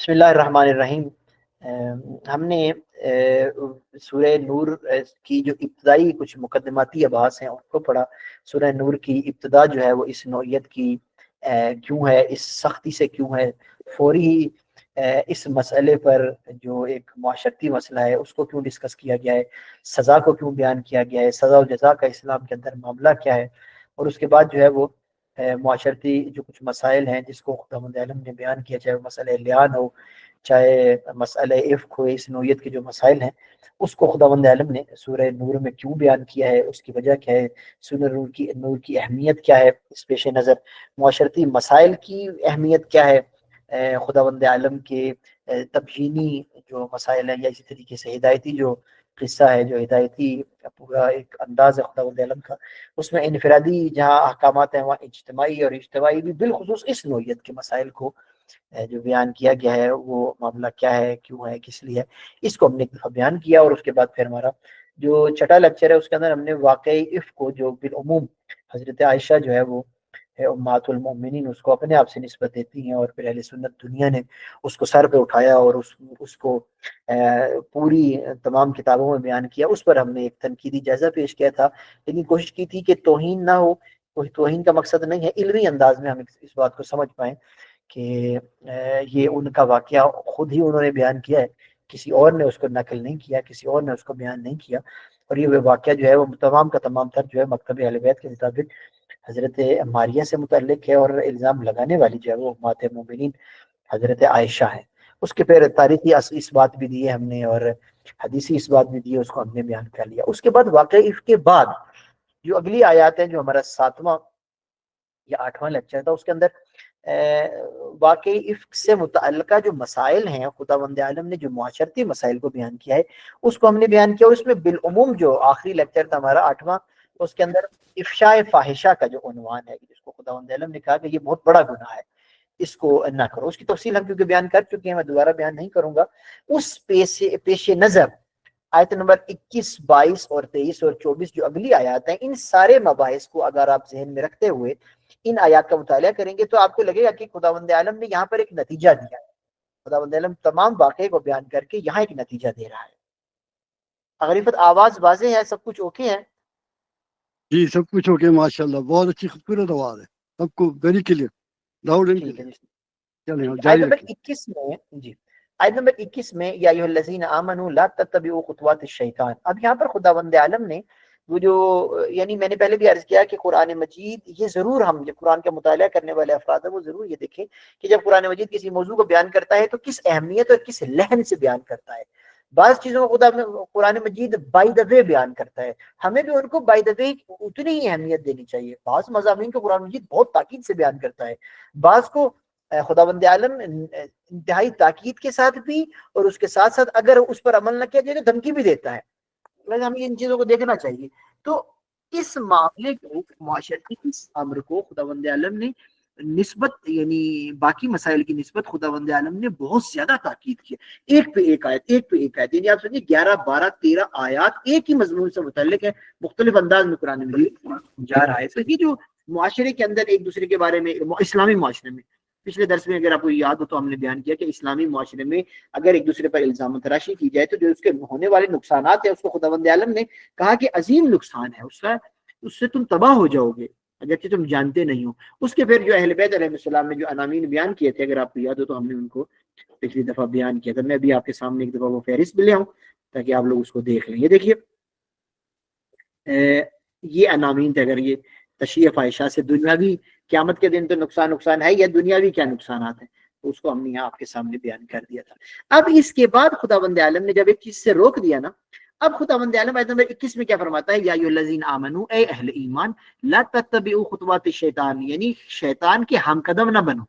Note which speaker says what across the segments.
Speaker 1: بسم اللہ الرحمن الرحیم۔ ہم نے سورہ نور کی جو ابتدائی کچھ مقدماتی ابحاث ہیں ان کو پڑھا۔ سورہ نور کی ابتدا جو ہے وہ اس نوعیت کی کیوں ہے، اس سختی سے کیوں ہے، فوری اس مسئلے پر جو ایک معاشرتی مسئلہ ہے اس کو کیوں ڈسکس کیا گیا ہے، سزا کو کیوں بیان کیا گیا ہے، سزا و جزا کا اسلام کے اندر معاملہ کیا ہے، اور اس کے بعد جو ہے وہ معاشرتی جو کچھ مسائل ہیں جس کو خداوند عالم نے بیان کیا، چاہے وہ مسئلہ لیان ہو، چاہے مسئلہ عفق ہو، اس نوعیت کے جو مسائل ہیں اس کو خداوند عالم نے سورہ نور میں کیوں بیان کیا ہے، اس کی وجہ کیا ہے، سورہ نور کی اہمیت کیا ہے، اس پیش نظر معاشرتی مسائل کی اہمیت کیا ہے، خداوند عالم کے تبیینی جو مسائل ہیں، یا اسی طریقے سے ہدایتی جو قصہ ہے، جو ہدایتی پورا ایک انداز ہے خداوند عالم کا، اس میں انفرادی جہاں احکامات ہیں وہاں اجتماعی، اور اجتماعی بھی بالخصوص اس نوعیت کے مسائل کو جو بیان کیا گیا ہے وہ معاملہ کیا ہے، کیوں ہے، کس لیے ہے، اس کو ہم نے ایک دفعہ بیان کیا۔ اور اس کے بعد پھر ہمارا جو چھٹا لیکچر ہے اس کے اندر ہم نے واقعی عفق کو جو بالعموم حضرت عائشہ جو ہے وہ امہات المؤمنین اس کو اپنے آپ سے نسبت دیتی ہیں، اور پھر اہل سنت دنیا نے اس کو سر پہ اٹھایا اور اس کو پوری تمام کتابوں میں بیان کیا، اس پر ہم نے ایک تنقیدی جائزہ پیش کیا تھا، لیکن کوشش کی تھی کہ توہین نہ ہو، کوئی توہین کا مقصد نہیں ہے، علمی انداز میں ہم اس بات کو سمجھ پائیں کہ یہ ان کا واقعہ خود ہی انہوں نے بیان کیا ہے، کسی اور نے اس کو نقل نہیں کیا، کسی اور نے اس کو بیان نہیں کیا، اور یہ واقعہ جو ہے وہ تمام کا تمام تر جو ہے مکتب اہل بیت کے مطابق حضرت ماریہ سے متعلق ہے، اور الزام لگانے والی جو ہے وہ امہات مومنین حضرت عائشہ ہے۔ اس کے پھر تاریخی اس بات بھی دی ہے ہم نے، اور حدیثی اس بات بھی دی ہے، اس کو ہم نے بیان کر لیا۔ اس کے بعد واقعی عفق کے بعد جو اگلی آیات ہیں، جو ہمارا 7واں یا 8واں لیکچر تھا، اس کے اندر واقعی عفق سے متعلقہ جو مسائل ہیں خداوند عالم نے جو معاشرتی مسائل کو بیان کیا ہے اس کو ہم نے بیان کیا، اور اس میں بالعموم جو آخری لیکچر تھا ہمارا 8واں، اس کے اندر افشاء فاحشہ کا جو عنوان ہے، جس کو خداوند عالم نے کہا کہ یہ بہت بڑا گناہ ہے، اس کو نہ کرو۔ اس کی تفصیل ہم کیونکہ بیان کر چکے ہیں، میں دوبارہ بیان نہیں کروں گا۔ اس پیش نظر آیت نمبر 21، 22 اور 23 اور 24 جو اگلی آیات ہیں، ان سارے مباحث کو اگر آپ ذہن میں رکھتے ہوئے ان آیات کا مطالعہ کریں گے تو آپ کو لگے گا کہ خداوند عالم نے یہاں پر ایک نتیجہ دیا ہے، خداوند عالم تمام واقعے کو بیان کر کے یہاں ایک نتیجہ دے رہا ہے۔ اغریفت آواز واضح ہے، سب کچھ اوکے ہے؟
Speaker 2: جی سب کچھ اوکے، ماشاءاللہ، بہت اچھی خوبصورت آواز ہے، سب کو ویری کلیئر، لاؤڈ اینڈ
Speaker 1: ٹھیک ہے
Speaker 2: کلیئر۔
Speaker 1: جی،
Speaker 2: چلیں
Speaker 1: ٹھیک ہے۔ آیت
Speaker 2: جاری
Speaker 1: نمبر
Speaker 2: رکھیں۔
Speaker 1: 21 میں جی، آیت نمبر 21 میں یا ایھا الذین آمنوا لا تتبعوا خطوات الشیطان۔ اب یہاں پر خداوند عالم نے وہ جو، یعنی میں نے پہلے بھی عرض کیا کہ قرآن مجید، یہ ضرور ہم جب قرآن کا مطالعہ کرنے والے افراد ہیں وہ ضرور یہ دیکھیں کہ جب قرآن مجید کسی موضوع کو بیان کرتا ہے تو کس اہمیت اور کس لحن سے بیان کرتا ہے۔ بعض چیزوں کو قرآن مجید بائی دا وے بیان کرتا ہے، ہمیں بھی ان کو بائی دا وے اتنی ہی اہمیت دینی چاہیے۔ بعض مضامین کو قرآن مجید بہت تاکید سے بیان کرتا ہے، بعض کو خداوند عالم انتہائی تاکید کے ساتھ بھی، اور اس کے ساتھ ساتھ اگر اس پر عمل نہ کیا جائے تو دھمکی بھی دیتا ہے۔ ہمیں ان چیزوں کو دیکھنا چاہیے۔ تو اس معاملے کو، معاشرتی اس امر کو خداوند عالم نے نسبت، یعنی باقی مسائل کی نسبت خداوند عالم نے بہت زیادہ تاکید کی، ایک پہ ایک آیت، ایک پہ ایک آیت، یعنی آپ سمجھیں 11، 12، 13 آیات ایک ہی مضمون سے متعلق ہے، مختلف انداز میں قرآن مجید جا رہا ہے۔ تو یہ جو معاشرے کے اندر ایک دوسرے کے بارے میں، اسلامی معاشرے میں، پچھلے درس میں اگر آپ کو یاد ہو تو ہم نے بیان کیا کہ اسلامی معاشرے میں اگر ایک دوسرے پر الزام تراشی کی جائے تو جو اس کے ہونے والے نقصانات ہیں اس کو خداوند عالم نے کہا کہ عظیم نقصان ہے، اس سے تم تباہ ہو جاؤ گے اگرچہ تم جانتے نہیں ہو۔ اس کے پھر جو اہل بیت علیہ السلام نے جو عناوین بیان کیے تھے، اگر آپ کو یاد ہو تو ہم نے ان کو پچھلی دفعہ بیان کیا تھا۔ میں بھی آپ کے سامنے ایک دفعہ وہ فہرست بھی لے آؤں تاکہ آپ لوگ اس کو دیکھ لیں۔ یہ دیکھیے، یہ عناوین تھے، اگر یہ تشریح فاحشہ سے دنیاوی قیامت کے دن تو نقصان ہے، یا دنیاوی کیا نقصانات ہیں، تو اس کو ہم نے یہاں آپ کے سامنے بیان کر دیا تھا۔ اب اس کے بعد خداوند عالم نے جب ایک چیز سے روک دیا نا، اب خداوند عالم آیت نمبر 21 میں کیا فرماتا ہے؟ یا ایھا الذین آمنوا، اے اہل ایمان، لا تتبعوا خطوات الشیطان، یعنی شیطان کے ہم قدم نہ بنو۔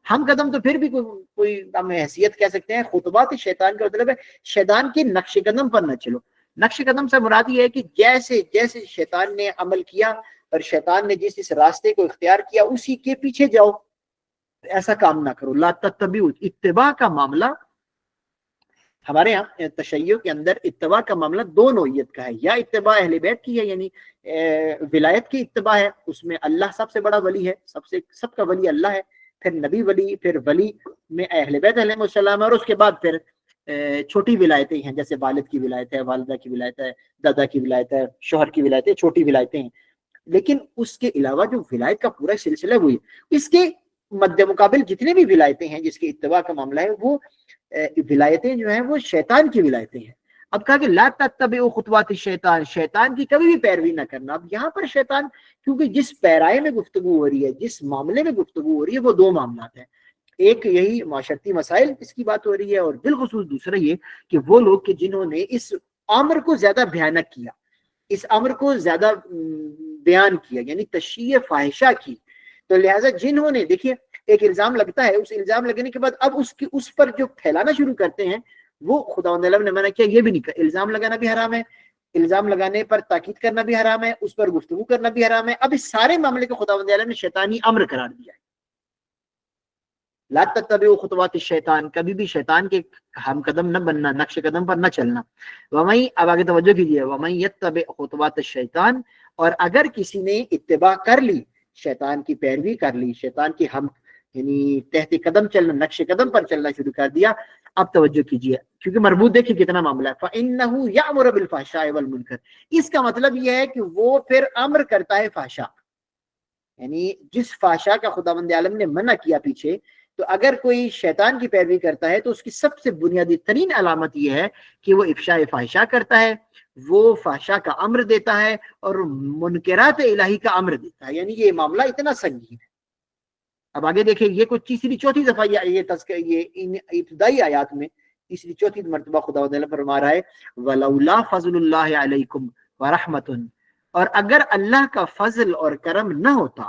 Speaker 1: ہم قدم تو پھر بھی کوئی ہم حیثیت کہہ سکتے ہیں، خطوات شیطان کا مطلب ہے شیطان کے نقش قدم پر نہ چلو۔ نقش قدم سے مراد یہ ہے کہ جیسے جیسے شیطان نے عمل کیا اور شیطان نے جس راستے کو اختیار کیا اسی کے پیچھے جاؤ، ایسا کام نہ کرو۔ لا تتبعوا، اتباع کا معاملہ ہمارے یہاں تشیع کے اندر اتباع کا معاملہ دو نوعیت کا ہے، یا اتباع اہل بیت کی ہے، یعنی ولایت کی اتباع ہے، اس میں اللہ سب سے بڑا ولی ہے، سب کا ولی اللہ ہے، پھر نبی ولی، پھر ولی میں اہل بیت علیہ السلام، اور اس کے بعد پھر چھوٹی ولایتیں ہیں، جیسے والد کی ولایت ہے، والدہ کی ولایت ہے، دادا کی ولایت ہے، شوہر کی ولایت ہے، چھوٹی ولایتیں ہیں۔ لیکن اس کے علاوہ جو ولایت کا پورا سلسلہ ہوئی، اس کے مد مقابل جتنے بھی ولایتیں ہیں جس کے اتباع کا معاملہ ہے، وہ ولایتیں جو ہیں وہ شیطان کی ولایتیں ہیں۔ اب کہا کہ لا تتبعوا خطوات الشیطان، شیطان کی کبھی بھی پیروی نہ کرنا۔ اب یہاں پر شیطان، کیونکہ جس پیرائے میں گفتگو ہو رہی ہے، جس معاملے میں گفتگو ہو رہی ہے، وہ دو معاملات ہیں، ایک یہی معاشرتی مسائل اس کی بات ہو رہی ہے، اور بالخصوص دوسرا یہ کہ وہ لوگ کہ جنہوں نے اس امر کو زیادہ بھیانک کیا، اس امر کو زیادہ بیان کیا، یعنی تشریح فاحشہ کی، تو لہٰذا جنہوں نے، دیکھیے ایک الزام لگتا ہے، اس الزام لگنے کے بعد اب اس پر جو پھیلانا شروع کرتے ہیں، وہ خداوند عالم نے منع کیا، یہ بھی نہیں کہا۔ الزام لگانا بھی حرام ہے، الزام لگانے پر تاکید کرنا بھی حرام ہے، اس پر گفتگو کرنا بھی حرام ہے۔ اب اس سارے معاملے کو خداوند عالم نے شیطانی امر قرار دیا ہے۔ لا تتبعوا خطوات الشیطان، کبھی بھی شیطان کے ہم قدم نہ بننا، نقش قدم پر نہ چلنا۔ وَمَن، اب آگے توجہ کیجیے، وَمَن يَتَّبِعْ خُطُوَاتِ الشَّيْطَانِ، اور اگر کسی نے اتباع کر لی، شیطان کی پیروی کر لی، شیطان کی ہم یعنی تحت قدم چلنا، نقش قدم پر چلنا شروع کر دیا۔ اب توجہ کیجیے، کیونکہ مربوط دیکھیے کتنا معاملہ ہے، فَإِنَّهُ يَأْمُرُ بِالْفَحْشَاءِ وَالْمُنكَرِ، اس کا مطلب یہ ہے کہ وہ پھر امر کرتا ہے فحشا، یعنی جس فحشا کا خداوند عالم نے منع کیا پیچھے، تو اگر کوئی شیطان کی پیروی کرتا ہے تو اس کی سب سے بنیادی ترین علامت یہ ہے کہ وہ افشاء فحشا کرتا ہے، وہ فحشا کا امر دیتا ہے، اور منکرات الہی کا امر دیتا ہے، یعنی یہ معاملہ اتنا سنگین ہے۔ اب آگے دیکھیں، یہ کچھ تیسری چوتھی دفعہ یہ ان ابتدائی آیات میں تیسری چوتھی مرتبہ خداوند تعالیٰ فرما رہا ہے وَلَوْلَا فَضْلُ اللَّهِ عَلَيْكُمْ وَرَحْمَةٌ، اور اگر اللہ کا فضل اور کرم نہ ہوتا،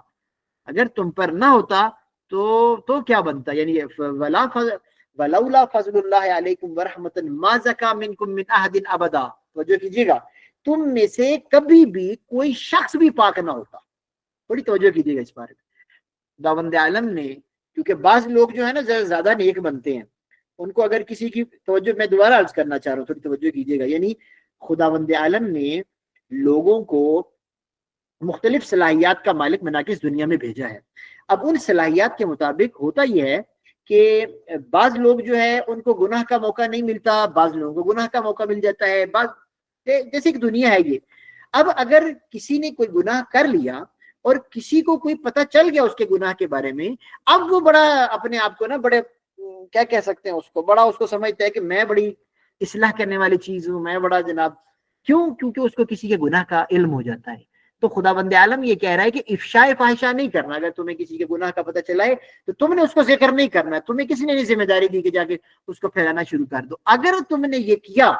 Speaker 1: اگر تم پر نہ ہوتا تو کیا بنتا، یعنی وَلَوْلَا فَضْلُ اللَّهِ عَلَيْكُمْ وَرَحْمَةٌ مَا زَكَى مِنْكُمْ مِنْ أَحَدٍ أَبَدًا، توجہ کیجیے گا، تم میں سے کبھی بھی کوئی شخص بھی پاک نہ ہوتا۔ تھوڑی توجہ کیجیے گا اس بارے میں۔ خداوند عالم نے، کیونکہ بعض لوگ جو ہے نا زیادہ نیک بنتے ہیں، ان کو اگر کسی کی توجہ، میں دوبارہ عرض کرنا چاہ رہا ہوں، تھوڑی توجہ کیجیے گا، یعنی خداوند عالم نے لوگوں کو مختلف صلاحیات کا مالک بنا کے اس دنیا میں بھیجا ہے۔ اب ان صلاحیات کے مطابق ہوتا یہ ہے کہ بعض لوگ جو ہے ان کو گناہ کا موقع نہیں ملتا، بعض لوگوں کو گناہ کا موقع مل جاتا ہے، بعض جیسے کہ دنیا ہے یہ۔ اب اگر کسی نے کوئی گناہ کر لیا اور کسی کو کوئی پتہ چل گیا اس کے گناہ کے بارے میں، اب وہ بڑا اپنے آپ کو نا بڑے کیا کہہ سکتے ہیں، اس کو بڑا اس کو سمجھتا ہے کہ میں بڑی اصلاح کرنے والی چیز ہوں، میں بڑا جناب، کیونکہ اس کو کسی کے گناہ کا علم ہو جاتا ہے۔ تو خداوند عالم یہ کہہ رہا ہے کہ افشاء فاحشہ نہیں کرنا، اگر تمہیں کسی کے گناہ کا پتہ چلائے تو تم نے اس کو ذکر نہیں کرنا، تمہیں کسی نے نہیں ذمہ داری دی کہ جا کے اس کو پھیلانا شروع کر دو۔ اگر تم نے یہ کیا،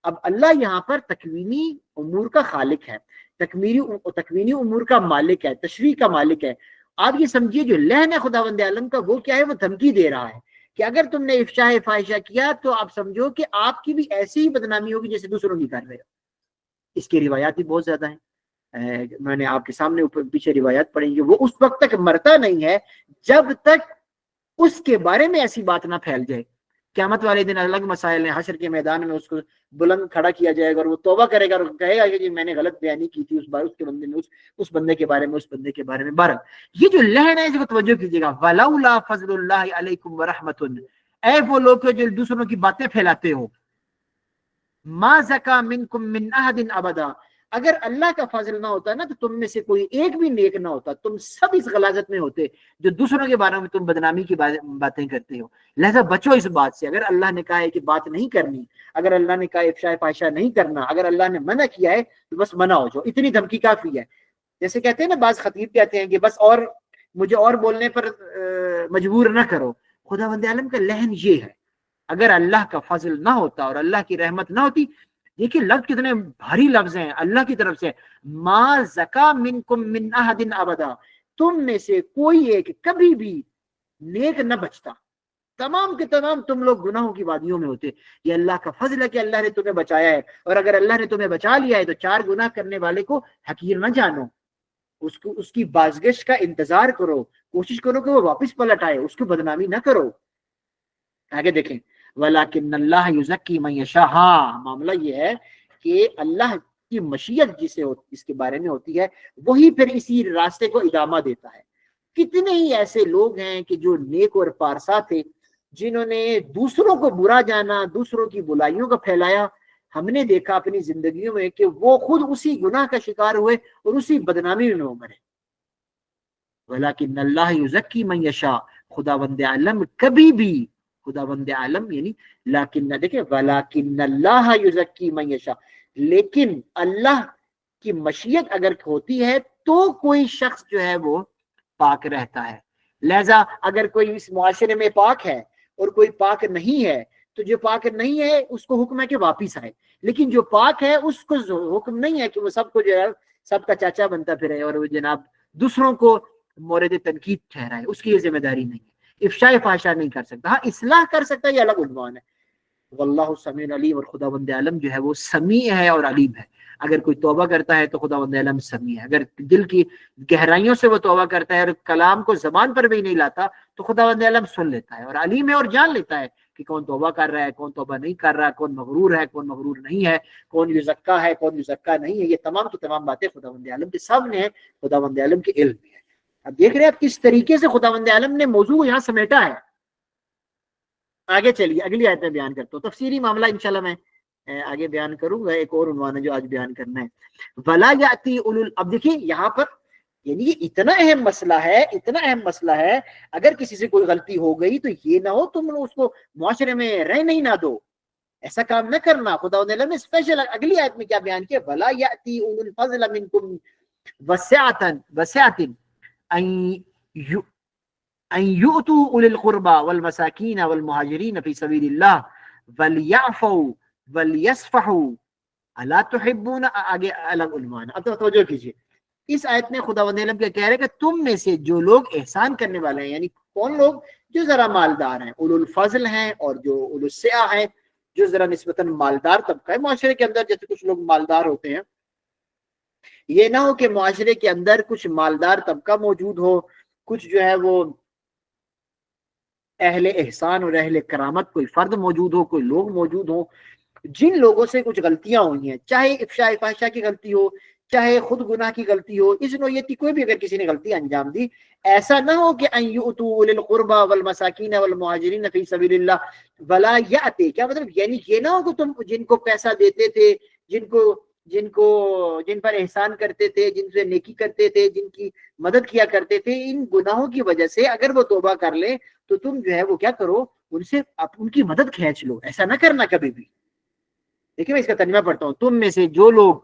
Speaker 1: اب اللہ یہاں پر تکوینی امور کا خالق ہے، تکوینی امور کا مالک ہے، تشریح کا مالک ہے۔ آپ یہ سمجھیے جو لہن ہے خداوند عالم کا، وہ کیا ہے، وہ دھمکی دے رہا ہے کہ اگر تم نے افشاء فاحشہ کیا تو آپ سمجھو کہ آپ کی بھی ایسی ہی بدنامی ہوگی جیسے دوسروں کی کر رہے ہو۔ اس کی روایات بھی بہت زیادہ ہیں، میں نے آپ کے سامنے اوپر پیچھے روایات پڑھی کہ وہ اس وقت تک مرتا نہیں ہے جب تک اس کے بارے میں ایسی بات نہ پھیل جائے۔ قیامت والے دن الگ مسائل ہیں، حشر کے میدان میں اس کو بلند کھڑا کیا جائے گا اور وہ توبہ کرے گا اور کہے گا کہ جی میں نے غلط بیانی کی تھی اس کے بندے میں، اس بندے کے بارے میں، اس بندے کے بارے میں۔ بہرحال یہ جو لہن ہے اس کو توجہ کیجیے گا، وَلَوْلَا فَضْلُ اللَّهِ عَلَيْكُمْ وَرَحْمَةٌ، اے وہ لوگ جو دوسروں کی باتیں پھیلاتے ہو، مَا زَكَى مِنْكُمْ مِنْ أَحَدٍ أَبَدًا، اگر اللہ کا فضل نہ ہوتا نا تو تم میں سے کوئی ایک بھی نیک نہ ہوتا، تم سب اس غلاظت میں ہوتے جو دوسروں کے بارے میں تم بدنامی کی باتیں کرتے ہو۔ لہذا بچو اس بات سے، اگر اللہ نے کہا ہے کہ بات نہیں کرنی، اگر اللہ نے کہا افشاء فاحشہ نہیں کرنا، اگر اللہ نے منع کیا ہے تو بس منع ہو جاؤ، اتنی دھمکی کافی ہے۔ جیسے کہتے ہیں نا بعض خطیب کہتے ہیں کہ بس اور مجھے اور بولنے پر مجبور نہ کرو۔ خداوند عالم کا لہن یہ ہے، اگر اللہ کا فضل نہ ہوتا اور اللہ کی رحمت نہ ہوتی، دیکھیے لفظ کتنے بھاری لفظ ہیں اللہ کی طرف سے، ما زکا منکم من احد ابدا، تم میں سے کوئی ایک کبھی بھی نیک نہ بچتا، تمام کے تمام تم لوگ گناہوں کی وادیوں میں ہوتے۔ یہ اللہ کا فضل ہے کہ اللہ نے تمہیں بچایا ہے، اور اگر اللہ نے تمہیں بچا لیا ہے تو چار گناہ کرنے والے کو حقیر نہ جانو، اس کی بازگشت کا انتظار کرو، کوشش کرو کہ وہ واپس پلٹ آئے، اس کو بدنامی نہ کرو۔ آگے دیکھیں، وَلَكِنَّ اللَّهَ يُزَكِّي مَن يَشَاءُ، ہاں معاملہ یہ ہے کہ اللہ کی مشیت جس کے بارے میں ہوتی ہے وہی پھر اسی راستے کو ادامہ دیتا ہے۔ کتنے ہی ایسے لوگ ہیں کہ جو نیک اور پارسا تھے، جنہوں نے دوسروں کو برا جانا، دوسروں کی برائیوں کو پھیلایا. ہم نے دیکھا اپنی زندگیوں میں کہ وہ خود اسی گناہ کا شکار ہوئے اور اسی بدنامی میں مرے. ولیکن اللہ یزکی من یشاء، خداوند عالم کبھی بھی، خداوند عالم یعنی لیکن نہ دیکھیں، ولیکن اللہ یزکی من یشاء، لیکن اللہ کی مشیت اگر ہوتی ہے تو کوئی شخص جو ہے وہ پاک رہتا ہے. لہذا اگر کوئی اس معاشرے میں پاک ہے اور کوئی پاک نہیں ہے، تو جو پاک نہیں ہے اس کو حکم ہے کہ واپس آئے، لیکن جو پاک ہے اس کو حکم نہیں ہے کہ وہ سب کو جو ہے سب کا چاچا بنتا پھرے اور وہ جناب دوسروں کو مورد تنقید ٹھہرائے. اس کی یہ ذمہ داری نہیں ہے. افشاء فحشا نہیں کر سکتا، ہاں اصلاح کر سکتا ہے، یہ الگ عنوان ہے. واللہ سمیع علیم، اور خداوند عالم جو ہے وہ سمیع ہے اور علیم ہے. اگر کوئی توبہ کرتا ہے تو خداوند عالم سمیع ہے. اگر دل کی گہرائیوں سے وہ توبہ کرتا ہے اور کلام کو زبان پر بھی نہیں لاتا تو خداوند عالم سن لیتا ہے اور علیم ہے اور جان لیتا ہے کہ کون توبہ کر رہا ہے، کون توبہ نہیں کر رہا ہے، کون مغرور ہے، کون مغرور نہیں ہے، کون یزکا ہے، کون یزکا نہیں ہے. یہ تمام کی تمام باتیں خداوند عالم کے سامنے ہیں، خداوند عالم کے علم میں ہے. اب دیکھ رہے ہیں آپ کس طریقے سے خداوند عالم نے موضوع یہاں سمیٹا ہے. آگے چلیے اگلی آیت میں بیان کرتا ہوں. تفسیری معاملہ انشاءاللہ میں آگے بیان کروں گا. ایک اور عنوان ہے جو آج بیان کرنا ہے، ولا یاتی اب دیکھیے یہاں پر یعنی یہ اتنا اہم مسئلہ ہے، اتنا اہم مسئلہ ہے. اگر کسی سے کوئی غلطی ہو گئی تو یہ نہ ہو تم اس کو معاشرے میں رہ نہیں نہ دو، ایسا کام نہ کرنا. خداوند نے اسپیشل اگلی آیت میں کیا بیان کیا، ولا یاتی اولو الفضل منکم وسعۃ ان یؤتوا اولی القربى والمساکین والمہاجرین فی سبیل اللہ ولیعفوا ولیصفحوا الا تحبون. آگے الگ عنوان. اب توجہ کیجیے، اس آیت میں خداوند عالم کیا کہہ رہے ہیں کہ تم میں سے جو لوگ احسان کرنے والے ہیں، یعنی کون لوگ؟ جو ذرا مالدار ہیں، اولو الفضل ہیں، اور جو اولو السعہ ہیں، جو ذرا نسبتاً مالدار طبقہ ہے معاشرے کے اندر. جیسے کچھ لوگ مالدار ہوتے ہیں، یہ نہ ہو کہ معاشرے کے اندر کچھ مالدار طبقہ موجود ہو، کچھ جو ہے وہ اہل احسان اور اہل کرامت کوئی فرد موجود ہو، کوئی لوگ موجود ہوں جن لوگوں سے کچھ غلطیاں ہوئی ہیں، چاہے افشاء فاحشہ کی غلطی ہو، چاہے خود گناہ کی غلطی ہو، اس نوعیت کی کوئی بھی اگر کسی نے غلطی انجام دی، ایسا نہ ہو کہ ان یؤتوا اولی القربى والمساکین والمہاجرین فی سبیل اللہ ولا یاتی. کیا مطلب؟ یعنی یہ نہ ہو کہ تم جن کو پیسہ دیتے تھے، جن پر احسان کرتے تھے، جن سے نیکی کرتے تھے، جن کی مدد کیا کرتے تھے، ان گناہوں کی وجہ سے اگر وہ توبہ کر لیں تو تم جو ہے وہ کیا کرو، ان سے ان کی مدد کھینچ لو. ایسا نہ کرنا کبھی بھی. دیکھیں میں اس کا ترجمہ پڑھتا ہوں. تم میں سے جو لوگ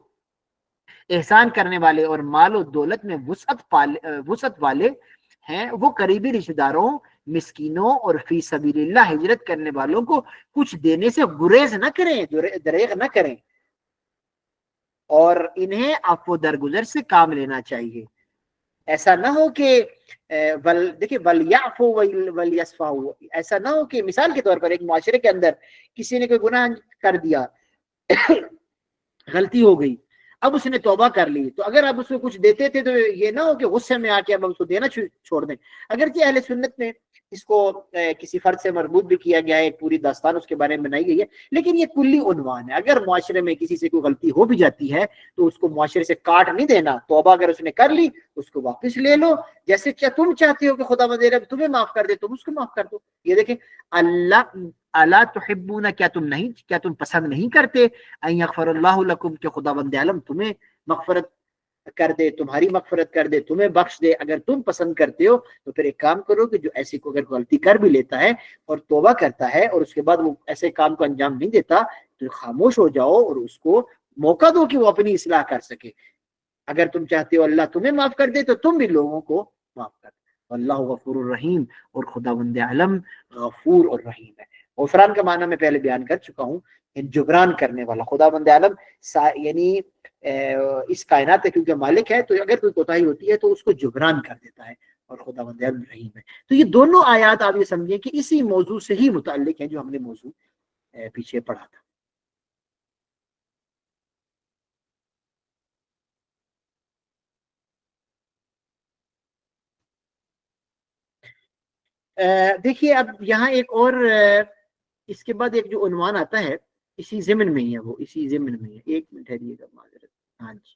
Speaker 1: احسان کرنے والے اور مال و دولت میں وسعت والے ہیں، وہ قریبی رشتہ داروں، مسکینوں اور فی سبیل اللہ ہجرت کرنے والوں کو کچھ دینے سے گریز نہ کریں، دریغ نہ کریں، اور انہیں عفو درگزر سے کام لینا چاہیے. ایسا نہ ہو کہ دیکھیں ولیعفو ولیصفحوا، ایسا نہ ہو کہ مثال کے طور پر ایک معاشرے کے اندر کسی نے کوئی گناہ کر دیا، غلطی ہو گئی، اب اس نے توبہ کر لی، تو اگر اب اس کو کچھ دیتے تھے تو یہ نہ ہو کہ غصے میں آ کے اب اس کو دینا چھوڑ دیں. اگرچہ اہل سنت نے اس کو کسی فرد سے مربوط بھی کیا گیا ہے، ایک پوری داستان اس کے بارے میں بنائی گئی ہے، لیکن یہ کلی عنوان ہے. اگر معاشرے میں کسی سے کوئی غلطی ہو بھی جاتی ہے تو اس کو معاشرے سے کاٹ نہیں دینا. توبہ اگر اس نے کر لی اس کو واپس لے لو، جیسے تم چاہتے ہو کہ خداوند رب تمہیں معاف کر دے، تم اس کو معاف کر دو. یہ دیکھیں الا تحبون، کیا تم پسند نہیں کرتے ان یغفر اللہ لکم، کہ خداوند عالم تمہیں مغفرت کر دے، تمہاری مغفرت کر دے، تمہیں بخش دے. اگر تم پسند کرتے ہو تو پھر ایک کام کرو کہ جو ایسی کو اگر غلطی کر بھی لیتا ہے اور توبہ کرتا ہے اور اس کے بعد وہ ایسے کام کو انجام نہیں دیتا تو خاموش ہو جاؤ اور اس کو موقع دو کہ وہ اپنی اصلاح کر سکے. اگر تم چاہتے ہو اللہ تمہیں معاف کر دے تو تم بھی لوگوں کو معاف کر دو. اللہ غفور الرحیم، اور خداوند عالم غفور اور رحیم ہے. غفران کا معنی میں پہلے بیان کر چکا ہوں، جبران کرنے والا. خداوند عالم یعنی اس کائنات ہے کیونکہ مالک ہے، تو اگر کوئی کوتاہی ہوتی ہے تو اس کو جبران کر دیتا ہے، اور خداوند عالم رحیم ہے. تو یہ دونوں آیات آپ یہ سمجھیں کہ اسی موضوع سے ہی متعلق ہیں جو ہم نے موضوع پیچھے پڑھا تھا. دیکھیے اب یہاں ایک اور اس کے بعد ایک جو عنوان آتا ہے اسی ضمن میں ہی ہے، وہ اسی ضمن میں ہے. ایک منٹ ٹھہریے گا معذرت. ہاں جی،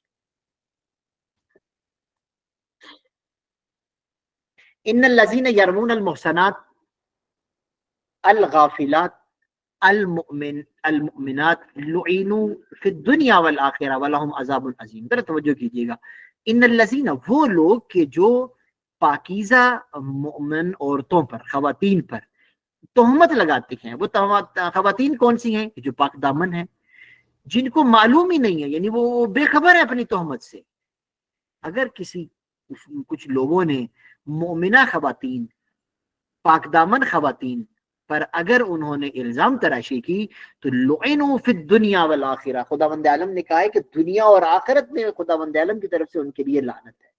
Speaker 1: ان الذین یرمون المحصنات الغافلات المؤمنات لعنوا فی الدنیا والآخرہ ولہم عذاب عظیم. ذرا توجہ کیجیے گا. ان الذین، وہ لوگ کہ جو پاکیزہ مؤمن عورتوں پر، خواتین پر تہمت لگاتے ہیں. وہ خواتین کون سی ہیں؟ جو پاک دامن ہیں، جن کو معلوم ہی نہیں ہے، یعنی وہ بے خبر ہے اپنی تہمت سے. اگر کچھ لوگوں نے مومنہ خواتین، پاک دامن خواتین پر اگر انہوں نے الزام تراشی کی تو لعنوا فی الدنیا والآخرہ، خداوند عالم نے کہا ہے کہ دنیا اور آخرت میں خداوند عالم کی طرف سے ان کے لیے لعنت ہے.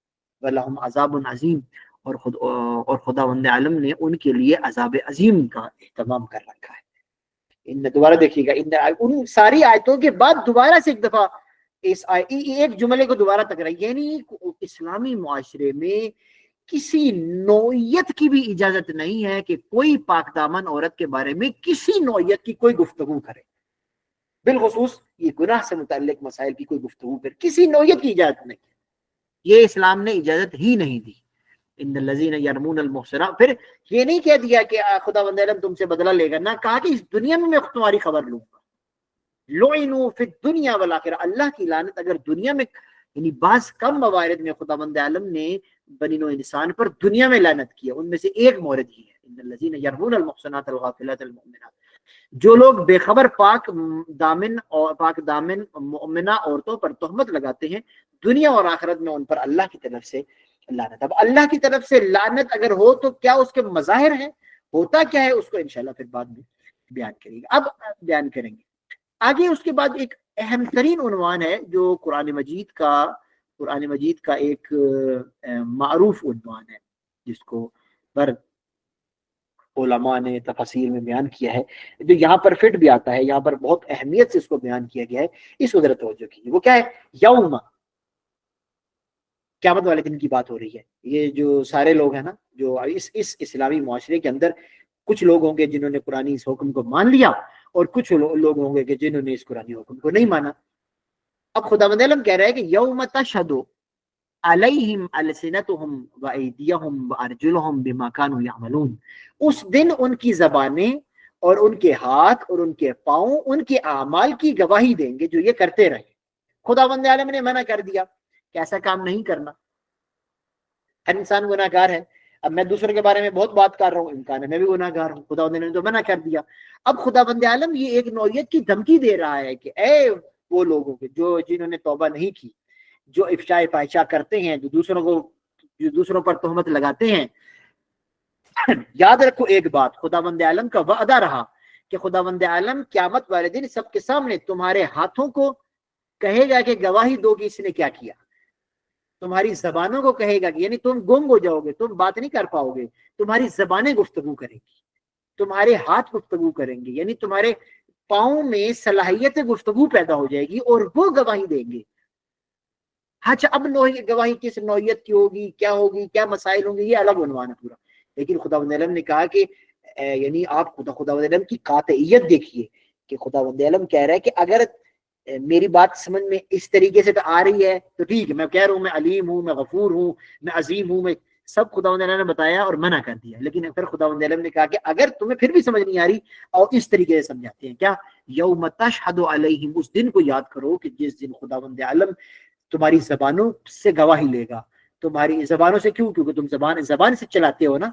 Speaker 1: وَلَهُمْ عَذَابٌ عَظِيمٌ، اور خداوند عالم نے ان کے لیے عذاب عظیم کا اہتمام کر رکھا ہے. دوبارہ دیکھیے گا ان ساری آیتوں کے بعد دوبارہ سے ایک دفعہ ایک جملے کو دوبارہ تکرار، یعنی اسلامی معاشرے میں کسی نوعیت کی بھی اجازت نہیں ہے کہ کوئی پاک دامن عورت کے بارے میں کسی نوعیت کی کوئی گفتگو کرے، بالخصوص یہ گناہ سے متعلق مسائل کی کوئی گفتگو کرے، کسی نوعیت کی اجازت نہیں. یہ اسلام نے اجازت ہی نہیں دی. ان الذین یرمون المحصنات، پھر یہ نہیں کہہ دیا کہ خداوند عالم تم سے بدلہ لے گا، نہ کہا کہ اس دنیا میں تمہاری خبر لوں گا. لعنوا فی الدنیا والآخرہ، اللہ کی لعنت اگر دنیا میں، یعنی بعض کم موارد میں خداوند عالم نے بنی نوع انسان پر دنیا میں لعنت کیا، ان میں سے ایک مورد ہی ہے ان الذین یرمون المحصنات الغافلات المؤمنات. جو لوگ بے خبر پاک دامن مؤمنہ عورتوں پر تہمت لگاتے ہیں، دنیا اور آخرت میں ان پر اللہ کی طرف سے لعنت. اب اللہ کی طرف سے لعنت اگر ہو تو کیا اس کے مظاہر ہیں، ہوتا کیا ہے، اس کو انشاءاللہ پھر بعد میں بیان کریں گے. اب بیان کریں گے آگے. اس کے بعد ایک اہم ترین عنوان ہے جو قرآن مجید کا ایک معروف عنوان ہے، جس کو پر علماء نے تفسیر میں بیان کیا ہے، جو یہاں پر فٹ بھی آتا ہے، یہاں پر بہت اہمیت سے اس کو بیان کیا گیا ہے. اس کو ذرا توجہ کیجیے. وہ کیا ہے؟ یوم، قیامت والے دن کی بات ہو رہی ہے. یہ جو سارے لوگ ہیں نا، جو اس اسلامی معاشرے کے اندر کچھ لوگ ہوں گے جنہوں نے قرآنی اس حکم کو مان لیا، اور کچھ لوگ ہوں گے کہ جنہوں نے اس قرآنی حکم کو نہیں مانا. اب خداوند عالم کہہ رہا ہے کہ یوم تشہد علیہم السنتہم وایدیہم وارجلہم بما کانوا یعملون، اس دن ان کی زبانیں اور ان کے ہاتھ اور ان کے پاؤں ان کے اعمال کی گواہی دیں گے جو یہ کرتے رہے. خداوند عالم نے منع کر دیا کہ ایسا کام نہیں کرنا. ہر انسان گناہ گار ہے. اب میں دوسرے کے بارے میں بہت بات کر رہا ہوں، امکان ہے میں بھی گناہ گار ہوں، خداوند نے تو منع کر دیا. اب خداوند عالم یہ ایک نوعیت کی دھمکی دے رہا ہے کہ اے وہ لوگوں کے جنہوں نے توبہ نہیں کی، جو افشاء فاحشہ کرتے ہیں، جو دوسروں پر تہمت لگاتے ہیں، یاد رکھو ایک بات، خداوند عالم کا وعدہ رہا کہ خداوند عالم قیامت والے دن سب کے سامنے تمہارے ہاتھوں کو کہے گا کہ گواہی دو کہ اس نے کیا کیا. تمہاری زبانوں کو کہے گا کہ یعنی تم گنگ ہو جاؤ گے، تم بات نہیں کر پاؤ گے، تمہاری زبانیں گفتگو کریں گی، تمہارے ہاتھ گفتگو کریں گے، یعنی تمہارے پاؤں میں صلاحیت گفتگو پیدا ہو جائے گی اور وہ گواہی دیں گے. اچھا، اب گواہی کس نوعیت کی ہوگی، کیا ہوگی، کیا مسائل ہوں گے، یہ الگ عنوان ہے پورا. لیکن خداوند عالم نے کہا کہ یعنی آپ خداوند عالم کی قاطعیت دیکھیے کہ خداوند عالم کہہ رہا ہے کہ اگر میری بات سمجھ میں اس طریقے سے تو آ رہی ہے تو ٹھیک ہے، میں کہہ رہا ہوں میں علیم ہوں، میں غفور ہوں، میں عظیم ہوں، میں سب خداوند عالم نے بتایا اور منع کر دیا. لیکن پھر خداوند عالم نے کہا کہ اگر تمہیں پھر بھی سمجھ نہیں آ رہی، اور اس طریقے سے سمجھاتے ہیں کیا، یوم تشہد علیہم، اس دن کو یاد کرو کہ جس دن خداوند عالم تمہاری زبانوں سے گواہی لے گا. تمہاری زبانوں سے کیوں؟ کیونکہ تم زبان سے چلاتے ہو نا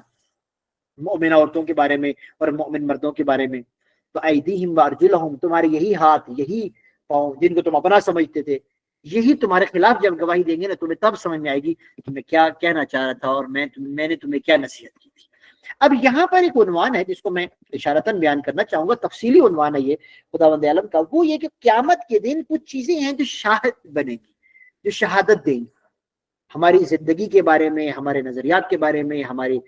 Speaker 1: مومن عورتوں کے بارے میں اور مومن مردوں کے بارے میں. تو ایدیہم وارجلہم، تمہارے یہی ہاتھ، یہی پاؤں جن کو تم اپنا سمجھتے تھے، یہی تمہارے خلاف جب گواہی دیں گے نا، تمہیں تب سمجھ میں آئے گی کہ میں کیا کہنا چاہ رہا تھا اور میں نے تمہیں کیا نصیحت کی تھی. اب یہاں پر ایک عنوان ہے جس کو میں اشارتاً بیان کرنا چاہوں گا، تفصیلی عنوان ہے یہ خداوند عالم کا. وہ یہ کہ قیامت کے دن کچھ چیزیں ہیں جو شاہد بنے گی، جو شہادت دیں گی ہماری زندگی کے بارے میں، ہمارے نظریات کے بارے میں، ہماری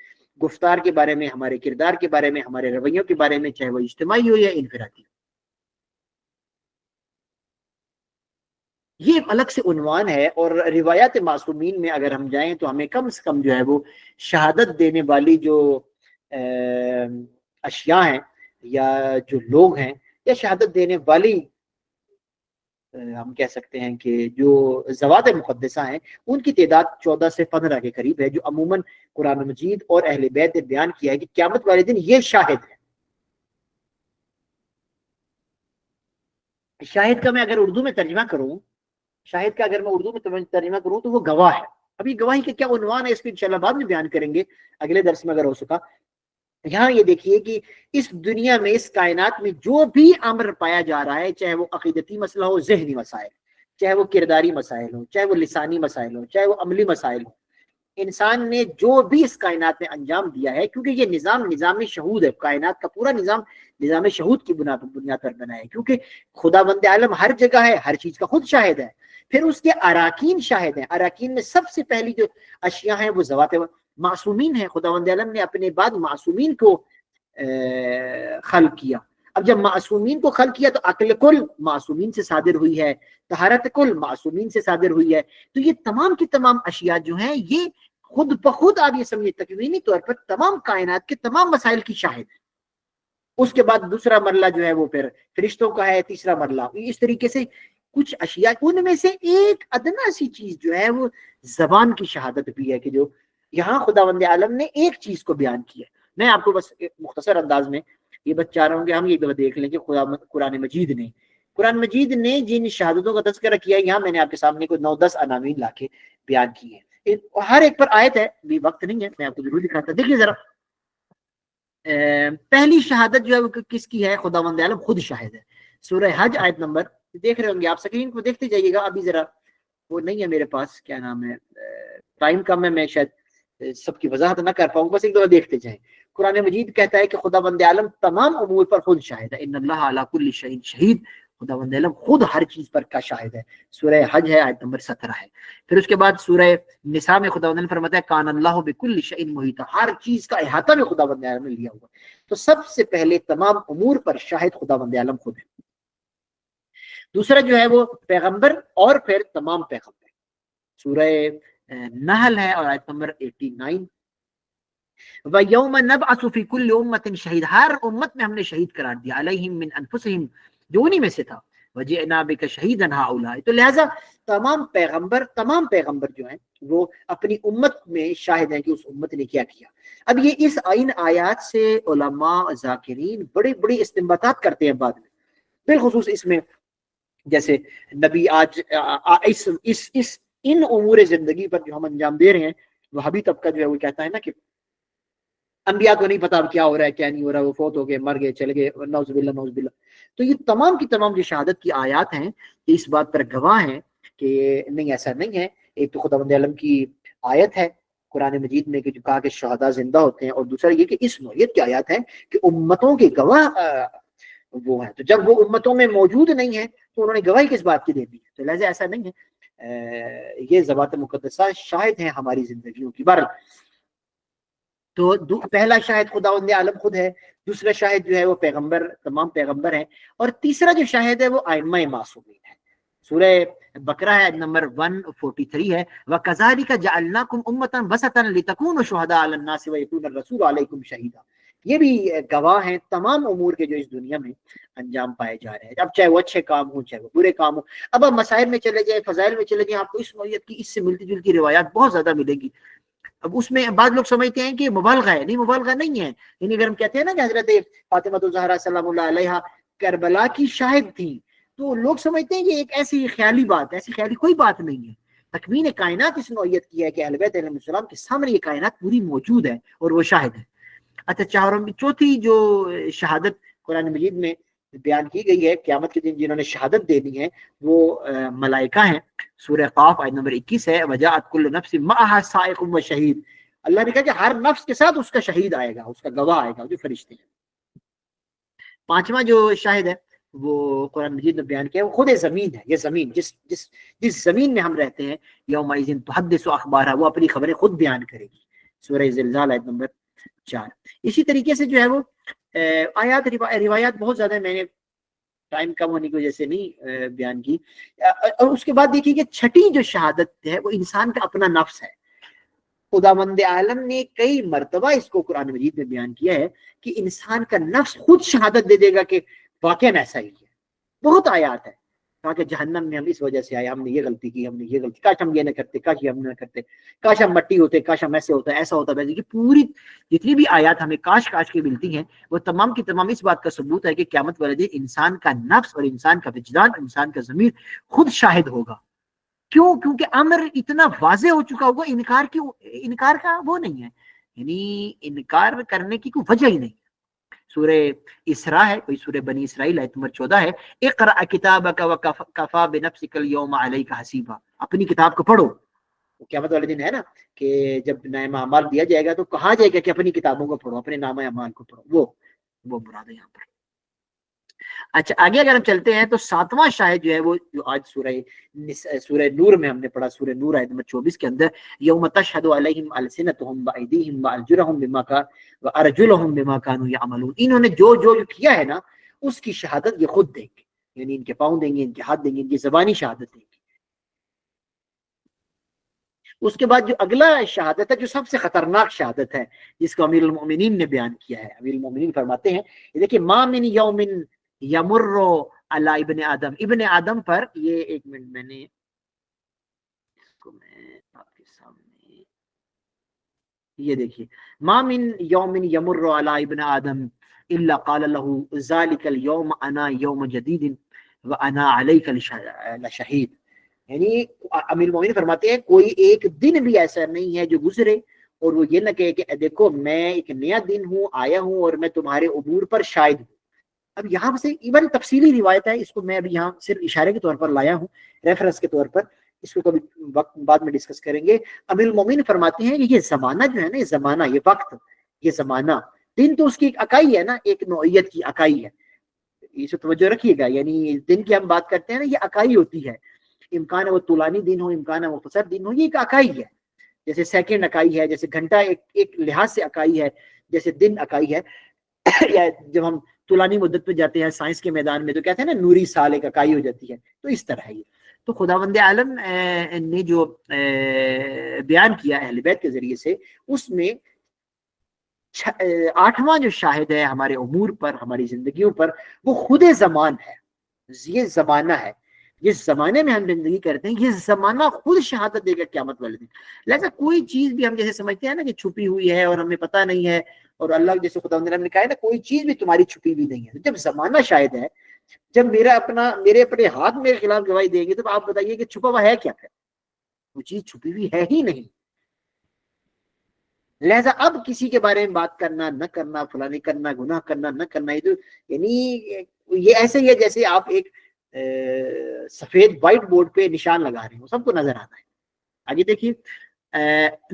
Speaker 1: گفتار کے بارے میں، ہمارے کردار کے بارے میں، ہمارے رویوں کے بارے میں، چاہے وہ اجتماعی ہو یا انفرادی. یہ ایک الگ سے عنوان ہے. اور روایات معصومین میں اگر ہم جائیں تو ہمیں کم سے کم جو ہے وہ شہادت دینے والی جو اشیاء ہیں یا جو لوگ ہیں یا شہادت دینے والی ہم کہہ سکتے ہیں کہ جو زوات مقدسہ ہیں ان کی تعداد 14 سے 15 کے قریب ہے، جو عموماً قرآن مجید اور اہل بیت نے بیان کیا ہے کہ قیامت والے دن یہ شاہد ہے۔ شاہد کا میں اگر اردو میں ترجمہ کروں، شاہد کا اگر میں اردو میں ترجمہ کروں تو وہ گواہ ہے۔ ابھی گواہی کے کیا عنوان ہے اس کو انشاءاللہ بعد میں بیان کریں گے اگلے درس میں اگر ہو سکا۔ یہاں یہ دیکھیے کہ اس دنیا میں، اس کائنات میں جو بھی امر پایا جا رہا ہے، چاہے وہ عقیدتی مسئلہ ہو، ذہنی مسائل، چاہے وہ کرداری مسائل ہو، چاہے وہ لسانی مسائل ہو، چاہے وہ عملی مسائل ہو، انسان نے جو بھی اس کائنات میں انجام دیا ہے، کیونکہ یہ نظام شہود ہے، کائنات کا پورا نظام شہود کی بنیاد پر بنا ہے، کیونکہ خدا بند عالم ہر جگہ ہے، ہر چیز کا خود شاہد ہے۔ پھر اس کے اراکین شاہد ہیں۔ اراکین میں سب سے پہلی جو اشیاء ہیں وہ ذوات معصومین ہیں۔ خدا بند عالم نے اپنے بعد معصومین کو خلق کیا۔ اب جب معصومین کو خلق کیا تو عقل کل معصومین سے صادر ہوئی ہے، طہارت کل معصومین سے صادر ہوئی ہے۔ تو یہ تمام کی تمام اشیاء جو ہیں یہ خود بخود آپ یہ سمجھے تکوینی طور پر تمام کائنات کے تمام مسائل کی شاہد ہے۔ اس کے بعد دوسرا مرلہ جو ہے وہ پھر فرشتوں کا ہے، تیسرا مرلہ اس طریقے سے کچھ اشیاء، ان میں سے ایک ادنا سی چیز جو ہے وہ زبان کی شہادت بھی ہے، کہ جو یہاں خداوند عالم نے ایک چیز کو بیان کیا ہے۔ میں آپ کو بس مختصر انداز میں یہ بات چاہ رہا ہوں کہ ہم یہ دیکھ لیں کہ قرآن مجید نے جن شہادتوں کا تذکرہ کیا ہے، یہاں میں نے آپ کے سامنے کوئی 9-10 عناوین لا کے بیان کی ہے، ہر ایک پر آیت ہے، بھی وقت نہیں ہے، میں آپ کو ضرور دکھاتا۔ دیکھیے ذرا، پہلی شہادت جو ہے وہ کس کی ہے؟ خداوند عالم خود شاہد ہے۔ سورہ حج آیت نمبر، دیکھ رہے ہوں گے آپ، سکرین کو دیکھتے جائیے گا۔ ابھی ذرا وہ نہیں ہے میرے پاس، کیا نام ہے، ٹائم کم ہے، میں شاید سب کی وضاحت نہ کر پاؤں، بس ایک دفعہ دیکھتے جائیں۔ قرآن مجید کہتا ہے کہ خداوند عالم تمام امور پر خود شاہد ہے۔ ان اللہ علی کل شیء شہید، خداوند عالم خود ہر چیز پر کا شاہد ہے۔ سورہ حج ہے، آیت نمبر 17 ہے۔ پھر اس کے بعد سورہ نساء میں خداوند عالم فرماتا ہے کان اللہ بکل شیء محیطا، ہر چیز کا احاطہ میں خداوند عالم نے لیا ہوا۔ تو سب سے پہلے تمام امور پر شاہد خداوند عالم خود ہے۔ دوسرا جو ہے وہ پیغمبر اور پھر تمام پیغمبر، سورہ نحل ہے اور آیت نمبر 89، وَيَوْمَ نَبْعَثُ فِي كُلِّ أُمَّةٍ شَهِيدًا، ہر امت میں ہم نے شہید قرار دیا، عَلَيْهِمْ مِنْ أَنفُسِهِمْ، جو انہی میں سے تھا، وَجِئْنَا بِكَ شَهِيدًا هَؤُلَاءِ۔ تو لہٰذا تمام پیغمبر جو ہیں وہ اپنی امت میں شاہد ہیں کہ اس امت نے کیا کیا۔ اب یہ ان آیات سے علماء ذاکرین بڑی استنباطات کرتے ہیں بعد میں، بالخصوص اس میں جیسے نبی آج ان امور زندگی پر جو ہم انجام دے رہے ہیں، وہابی طبقہ جو ہے وہ کہتا ہے نا کہ انبیاء کو نہیں پتا اب کیا ہو رہا ہے کیا نہیں ہو رہا، وہ فوت ہو گئے، مر گئے، چلے گئے، نعوذ باللہ نعوذ باللہ۔ تو یہ تمام کی تمام جو شہادت کی آیات ہیں یہ اس بات پر گواہ ہیں کہ نہیں، ایسا نہیں ہے۔ ایک تو خداوند عالم کی آیت ہے قرآن مجید میں کہ جو کہا کہ شہداء زندہ ہوتے ہیں، اور دوسرا یہ کہ اس نوعیت کی آیات ہے کہ امتوں کے گواہ وہ ہیں۔ تو جب وہ امتوں میں موجود نہیں ہیں تو انہوں نے گواہی کس بات کی دے دی؟ تو لہذا ایسا نہیں ہے، یہ ذوات مقدسہ شاہد ہیں ہماری زندگیوں کی۔ بہرحال تو پہلا شاہد خداوند عالم خود ہے، دوسرا شاہد جو ہے وہ پیغمبر، تمام پیغمبر ہیں، اور تیسرا جو شاہد ہے وہ ائمہ معصومین ہے۔ سورہ بقرہ ہے، نمبر 143 ہے، وَكَذَلِكَ جَعَلْنَاكُمْ أُمَّةً وَسَطًا لِتَكُونُوا شُهَدَاءَ عَلَى النَّاسِ وَيَكُونَ الرَّسُولُ عَلَيْكُمْ شَهِيدًا۔ یہ بھی گواہ ہیں تمام امور کے جو اس دنیا میں انجام پائے جا رہے ہیں، اب چاہے وہ اچھے کام ہوں چاہے وہ برے کام ہوں۔ اب آپ مسائل میں چلے جائیں، فضائل میں چلے جائیں، آپ کو اس نوعیت کی، اس سے ملتی جلتی روایات بہت زیادہ ملیں گی۔ اب اس میں بعض لوگ سمجھتے ہیں کہ مبالغہ ہے، نہیں مبالغہ نہیں ہے۔ یعنی اگر ہم کہتے ہیں نا کہ حضرت فاطمہ الزہرا سلام اللہ علیہا کربلا کی شاہد تھی، تو لوگ سمجھتے ہیں کہ ایک ایسی خیالی بات، ایسی خیالی کوئی بات نہیں ہے۔ تکوین کائنات اس نوعیت کی ہے کہ اہل بیت علیہ السلام کے سامنے یہ کائنات پوری موجود ہے اور وہ شاہد ہے۔ اچھا، چوتھی جو شہادت قرآن مجید میں بیان کی گئی ہے قیامت کے دن جنہوں نے شہادت دینی ہے وہ ملائکہ ہیں۔ سورہ قاف آیت نمبر 21 ہے، وجاءت کل نفس معها سائق و شہید۔ اللہ نے کہا کہ ہر نفس کے ساتھ اس کا شہید آئے گا، اس کا گواہ آئے گا، جو فرشتے ہیں۔ پانچواں جو شاہد ہے وہ قرآن مجید نے بیان کیا ہے، وہ خود زمین ہے۔ یہ زمین جس زمین میں ہم رہتے ہیں، یومئذ تحدث اخبارها، وہ اپنی خبریں خود بیان کرے گی۔ سورہ زلزال آیت نمبر 4۔ اسی طریقے سے جو ہے وہ آیات روایات بہت زیادہ ہیں، میں نے ٹائم کم ہونے کی وجہ سے نہیں بیان کی۔ اور اس کے بعد دیکھیے کہ چھٹی جو شہادت ہے وہ انسان کا اپنا نفس ہے۔ خداوند عالم نے کئی مرتبہ اس کو قرآن مجید میں بیان کیا ہے کہ انسان کا نفس خود شہادت دے دے گا کہ واقعا ایسا ہی ہے۔ بہت آیات ہے، کہا کہ جہنم میں ہم اس وجہ سے آئے، ہم نے یہ غلطی کی، ہم نے یہ غلطی، کاش ہم یہ نہ کرتے، کاش یہ ہم نہ کرتے، کاش ہم مٹی ہوتے، کاش ہم ایسے ہوتا، ایسا ہوتا ویسے. یہ پوری جتنی بھی آیات ہمیں کاش کاش کی ملتی ہیں وہ تمام کی تمام اس بات کا ثبوت ہے کہ قیامت والے دن انسان کا نفس اور انسان کا وجدان، انسان کا ضمیر خود شاہد ہوگا. کیوں؟ کیونکہ امر اتنا واضح ہو چکا ہوگا، انکار کا وہ نہیں ہے، یعنی انکار کرنے کی کوئی وجہ ہی نہیں. سورہ اسراء ہے، کوئی سورہ بنی اسرائیل آیت نمبر 14 ہے، اقرأ کتابک وکفی بنفسک اليوم علیک حسیبا، اپنی کتاب کو پڑھو. قیامت والے دن ہے نا کہ جب نامہ اعمال دیا جائے گا تو کہا جائے گا کہ اپنی کتابوں کو پڑھو، اپنے نامہ اعمال کو پڑھو. وہ مراد ہے یہاں پر. اچھا آگے اگر ہم چلتے ہیں تو 7واں شاہد جو ہے وہ جو آج سورہ نور میں ہم نے پڑھا، سورہ نور آیت نمبر 24 کے اندر، یوم تشہد علیہم السنتہم وایدیہم وارجلہم بما کانوا یعملون. انہوں نے جو کیا ہے نا اس کی شہادت یہ خود دیں گے، یعنی ان کے پاؤں دیں گے، ان کے ہاتھ دیں گے، ان کی زبانی شہادت دیں گے. اس کے بعد جو اگلا شہادت ہے جو سب سے خطرناک شہادت ہے جس کو امیر المومنین نے بیان کیا ہے. امیر المومنین فرماتے ہیں، یہ دیکھیں، ما من یوم یمر علی ابن آدم، ابن آدم پر، یہ ایک منٹ میں نے اس کو میں آپ کے سامنے، یہ دیکھیے، ما من یوم یمر علی ابن آدم الا قال له ذلك اليوم انا یوم جدید وانا علیک لشہید. یعنی امیر المومنین فرماتے ہیں کوئی ایک دن بھی ایسا نہیں ہے جو گزرے اور وہ یہ نہ کہے کہ دیکھو میں ایک نیا دن ہوں، آیا ہوں اور میں تمہارے عبور پر شاہد ہوں. اب یہاں سے ایون تفصیلی روایت ہے، اس کو میں ابھی یہاں صرف اشارے کے طور پر لایا ہوں، ریفرنس کے طور پر، اس کو کبھی وقت بعد میں ڈسکس کریں گے. امیر المومنین فرماتے ہیں کہ یہ زمانہ جو ہے نا، یہ زمانہ، یہ وقت، یہ زمانہ، دن تو اس کی ایک اکائی ہے نا، ایک نوعیت کی اکائی ہے، اسے توجہ رکھیے گا. یعنی دن کی ہم بات کرتے ہیں نا، یہ اکائی ہوتی ہے، امکان ہے وہ طولانی دن ہو، امکان ہے وہ مختصر دن ہو، یہ ایک اکائی ہے. جیسے سیکنڈ اکائی ہے، جیسے گھنٹہ ایک لحاظ سے اکائی ہے، جیسے دن اکائی ہے. یا جب ہم طولانی مدت پہ جاتے ہیں سائنس کے میدان میں تو کہتے ہیں نا نوری سال ایک اکائی ہو جاتی ہے، تو اس طرح ہے یہ. تو خداوند عالم نے جو بیان کیا اہل بیت کے ذریعے سے، اس میں 8واں جو شاہد ہے ہمارے امور پر، ہماری زندگیوں پر، وہ خود زمان ہے. یہ زمانہ ہے، جس زمانے میں ہم زندگی کرتے ہیں، یہ زمانہ خود شہادت دے گا قیامت والے دن. لہذا کوئی چیز بھی ہم جیسے سمجھتے ہیں نا کہ چھپی ہوئی ہے اور ہمیں پتہ نہیں ہے، اور اللہ جیسے خدا نے کہا ہے نا کوئی چیز بھی تمہاری چھپی ہوئی نہیں ہے. جب زمانہ شاہد ہے، جب میرے اپنے ہاتھ میرے خلاف گواہی دیں گے، تو آپ بتائیے کہ چھپا ہوا ہے کیا؟ وہ چیز چھپی ہوئی ہے ہی نہیں. لہذا اب کسی کے بارے میں بات کرنا نہ کرنا، فلاں کرنا، گناہ کرنا نہ کرنا، یہ تو یعنی یہ ایسے ہی ہے جیسے آپ ایک سفید وائٹ بورڈ پہ نشان لگا رہے ہو، سب کو نظر آتا ہے. آگے دیکھیے،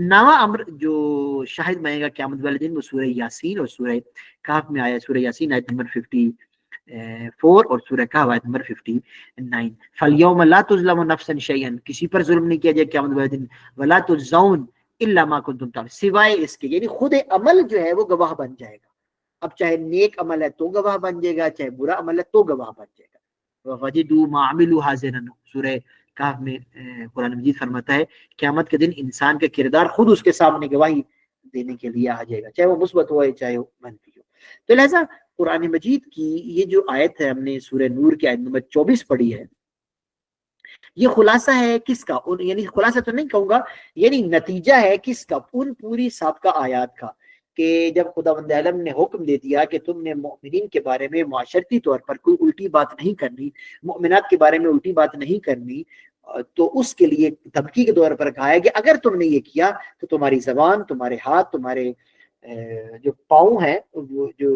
Speaker 1: 9واں امر جو شاہد بنے گا قیامت والے دن، وہ سورہ یاسین اور سورہ کہف میں آیا. سورہ یاسین آیت نمبر 54 اور سورہ کہف آیت نمبر 59. فَالْيَوْمَ لَا تُظْلَمُ نَفْسًا شَيْئًا، کسی پر ظلم نہیں کیا جائے قیامت والے دن. وَلَا تُجْزَوْنَ إِلَّا مَا كُنتُمْ تَعْمَلُونَ، سوائے اس کے، یعنی خود عمل جو ہے وہ گواہ بن جائے گا. اب چاہے نیک عمل ہے تو گواہ بن جائے گا، چاہے برا عمل ہے تو گواہ بن جائے گا. وَوَجِدُوا مَا عَمِلُوا حَاضِرًا، سورہ کہف میں قرآن مجید فرماتا ہے قیامت کے دن انسان کا کردار خود اس کے سامنے گواہی دینے کے لیے آ جائے گا، چاہے وہ مثبت ہو چاہے وہ منفی ہو. تو لہذا قرآن مجید کی یہ جو آیت ہے، ہم نے سورہ نور کی آیت نمبر 24 پڑھی ہے، یہ خلاصہ ہے کس کا؟ یعنی خلاصہ تو نہیں کہوں گا، یعنی نتیجہ ہے کس کا؟ ان پوری سابقہ آیات کا، کہ جب خداوند عالم نے حکم دے دیا کہ تم نے مومنین کے بارے میں معاشرتی طور پر کوئی الٹی بات نہیں کرنی، مومنات کے بارے میں الٹی بات نہیں کرنی، تو اس کے لیے دھمکی کے طور پر کہا ہے کہ اگر تم نے یہ کیا تو تمہاری زبان، تمہارے ہاتھ، تمہارے جو پاؤں ہیں، وہ جو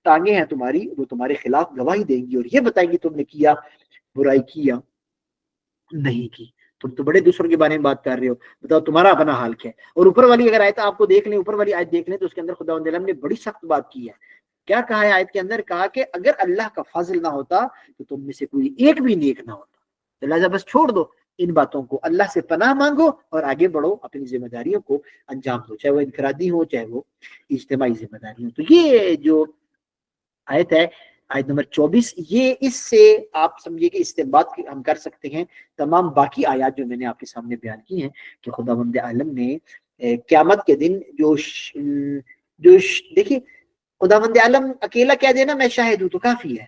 Speaker 1: ٹانگیں ہیں تمہاری، وہ تمہارے خلاف گواہی دیں گی اور یہ بتائیں گی تم نے کیا، برائی کیا نہیں کی. تم تو بڑے دوسروں کے بارے میں بات کر رہے ہو، بتاؤ تمہارا اپنا حال کیا ہے. اور اوپر والی اگر آیت آپ کو دیکھ لیں، اوپر والی آیت دیکھ لیں، تو اس کے اندر خداوند عالم نے بڑی سخت بات کی ہے. کیا کہا ہے آیت کے اندر؟ کہا کہ اگر اللہ کا فضل نہ ہوتا تو تم میں سے کوئی ایک بھی نیک نہ ہوتا. تو لہٰذا بس چھوڑ دو ان باتوں کو، اللہ سے پناہ مانگو اور آگے بڑھو، اپنی ذمہ داریوں کو انجام دو، چاہے وہ انفرادی ہو چاہے وہ اجتماعی ذمہ داری ہو. تو یہ جو آیت ہے، آیت نمبر 24، یہ اس سے آپ سمجھیے کہ استنباط ہم کر سکتے ہیں تمام باقی آیات جو میں نے آپ کے سامنے بیان کی ہیں، کہ خداوند عالم نے قیامت کے دن دیکھیے، خداوند عالم اکیلا کہہ دینا میں شاہد ہوں تو کافی ہے،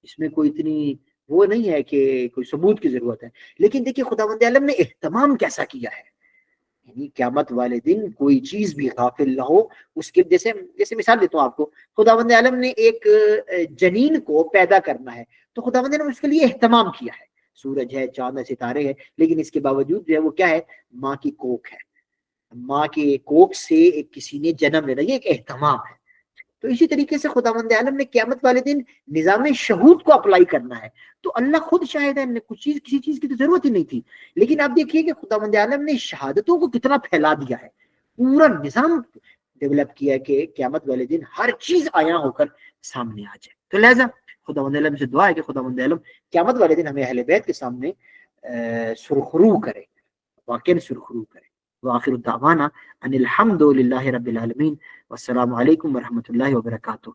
Speaker 1: اس میں کوئی اتنی وہ نہیں ہے کہ کوئی ثبوت کی ضرورت ہے. لیکن دیکھیے خداوند عالم نے اہتمام کیسا کیا ہے، یعنی قیامت والے دن کوئی چیز بھی غافل نہ ہو اس کے. جیسے مثال دیتا ہوں آپ کو، خداوند عالم نے ایک جنین کو پیدا کرنا ہے تو خداوند عالم نے اس کے لیے اہتمام کیا ہے. سورج ہے، چاند ہے، ستارے ہیں، لیکن اس کے باوجود جو ہے وہ کیا ہے، ماں کی کوکھ ہے. ماں کے کوکھ سے ایک کسی نے جنم لینا، یہ ایک اہتمام ہے. تو اسی طریقے سے خداوند عالم نے قیامت والے دن نظام شہود کو اپلائی کرنا ہے. تو اللہ خود شاہد ہے، کسی چیز کی تو ضرورت ہی نہیں تھی. لیکن آپ دیکھیے کہ خداوند عالم نے شہادتوں کو کتنا پھیلا دیا ہے، پورا نظام ڈیولپ کیا ہے کہ قیامت والے دن ہر چیز آیا ہو کر سامنے آ جائے. تو لہذا خداوند عالم سے دعا ہے کہ خداوند عالم قیامت والے دن ہمیں اہل بیت کے سامنے سرخرو کرے، واقعا سرخرو کرے. وآخر الدعوانا ان الحمد للہ رب العالمین، والسلام علیکم ورحمۃ اللہ وبرکاتہ.